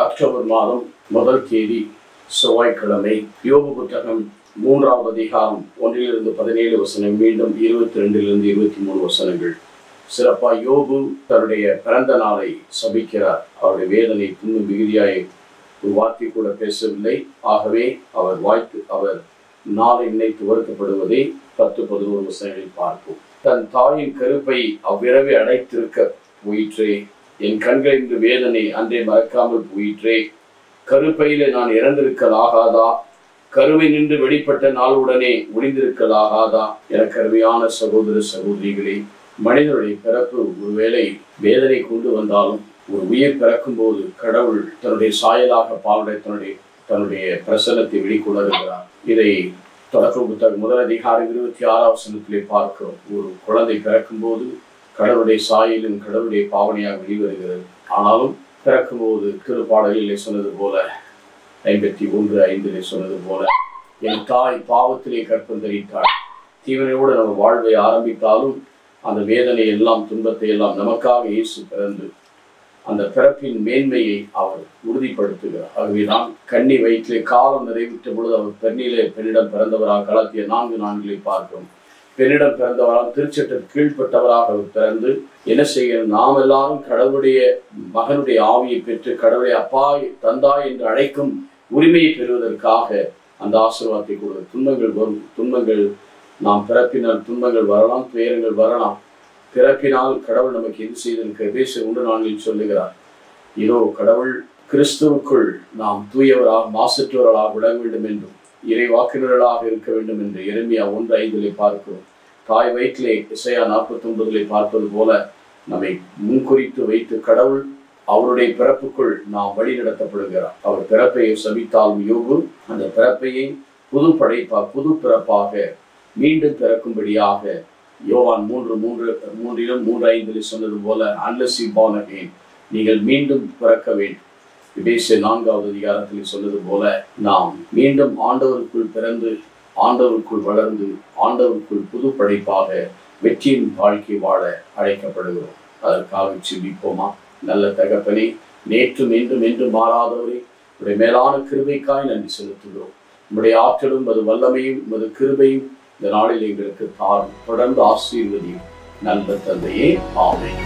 October மாதம் முதல் தேதி செவ்வாய்க்கிழமை. யோபு புத்தகம் 3ஆம் அதிகாரம் 1-17 வசனம், மீண்டும் 22-23 வசனங்கள். சிறப்பாக யோபு தன்னுடைய பிறந்த நாளை சபிக்கிறார். அவருடைய வேதனை துன்பம் மிகுதியாய் ஒரு வார்த்தை கூட பேசவில்லை. ஆகவே அவர் நாளை நினைத்து வருத்தப்படுவதை 10-11 வசனங்களில் பார்ப்போம். தன் தாயின் கருப்பை அவ்விரவே அடைத்திருக்க போயிற்றே, என் கண்கள் இன்று வேதனை அன்றே மறக்காமல் போயிற்றே. கருப்பையில நான் இறந்திருக்கலாகாதா? கருவை நின்று வெளிப்பட்ட நாளுடனே ஒளிந்திருக்கலாகாதா? எனக்கு அருமையான சகோதர சகோதரிகளே, மனிதனுடைய பிறப்பு ஒருவேளை வேதனை கொண்டு வந்தாலும், ஒரு உயிர் பிறக்கும் போது கடவுள் தன்னுடைய சாயலாக பாலுடைய தன்னுடைய பிரசன்னத்தை வெளிக்கொணர்கிறார். இதை தொடக்க புத்தகம் 1 அதிகாரம் 26ஆம் வசனத்திலே பார்க்கிறோம். ஒரு குழந்தை பிறக்கும் போது கடவுளுடைய சாயலும் கடவுளுடைய பாவனையாக வெளிவருகிறது. ஆனாலும் பிறக்கும் போது திருப்பாடலிலே சொன்னது போல, 51:5 சொன்னது போல, என் தாய் பாவத்திலே கற்பம் தரித்தாள். தீவனையோடு நம்ம வாழ்வை ஆரம்பித்தாலும் அந்த வேதனை எல்லாம் துன்பத்தை எல்லாம் நமக்காக இயேசு பிறந்து அந்த பிறப்பின் மேன்மையை அவர் உறுதிப்படுத்துகிறார். ஆகவேதான் கன்னி வயிற்றிலே காலம் நிறைவிட்ட பொழுது அவர் பெண்ணிடம் பிறந்தவராக கலாத்தியர் 4:4 பார்க்கிறோம். பெண்ணிடம் பிறந்தவரால் திருச்சட்டத்துக்கு கீழ்ப்பட்டவராக அவர் பிறந்து என்ன செய்கிறார்? நாம் எல்லாரும் கடவுளுடைய மகனுடைய ஆவியை பெற்று கடவுளை அப்பா தந்தாய் என்று அழைக்கும் உரிமையை பெறுவதற்காக அந்த ஆசீர்வாதத்தை கொடுத்த துன்பங்கள் வரும். துன்பங்கள் நாம் பிறப்பினால் துன்பங்கள் வரலாம், துயரங்கள் வரலாம். பிறப்பினால் கடவுள் நமக்கு எது செய்திருக்க எபேசியர் 1:4 சொல்லுகிறார். இதோ கடவுள் கிறிஸ்துவுக்குள் நாம் தூயவராக மாசற்றவர்களாக விளங்க வேண்டும் என்றும் இறைவாக்கினர்களாக இருக்க வேண்டும் என்று எரேமியா 1:5 பார்க்கிறோம். தாய் வயிற்றிலே எசாயா 49 பார்ப்பது போல நம்மை முன்குறித்து வைத்து கடவுள் அவருடைய பிறப்புக்குள் நாம் வழி நடத்தப்படுகிறார். அவர் பிறப்பையை சபித்தாலும் யோபு அந்த பிறப்பையை புது பிறப்பாக மீண்டும் பிறக்கும்படியாக யோவான் 3:3-3:5 சொன்னது போல, unless you born again, நீங்கள் மீண்டும் பிறக்க வேண்டும். எபேசியர் 4ஆம் அதிகாரத்தில் சொன்னது போல நாம் மீண்டும் ஆண்டவருக்குள் பிறந்து ஆண்டவருக்குள் வளர்ந்து ஆண்டவருக்குள் புது படைப்பாக வெற்றியின் வாழ்க்கை வாழ அழைக்கப்படுகிறோம். அதற்காக சிந்திப்போமா? நல்ல தகப்பனே, நேற்றும் என்றும் மாறாதவரே, உடைய மேலான கிருபைக்காய் நன்றி செலுத்துகிறோம். உங்களுடைய ஆற்றலும் அது வல்லமையும் அது கிருபையும் இந்த நாளில் எங்களுக்கு தாரும். தொடர்ந்து ஆசீர்வதியும் நல்ல தந்தையே. ஆமென்.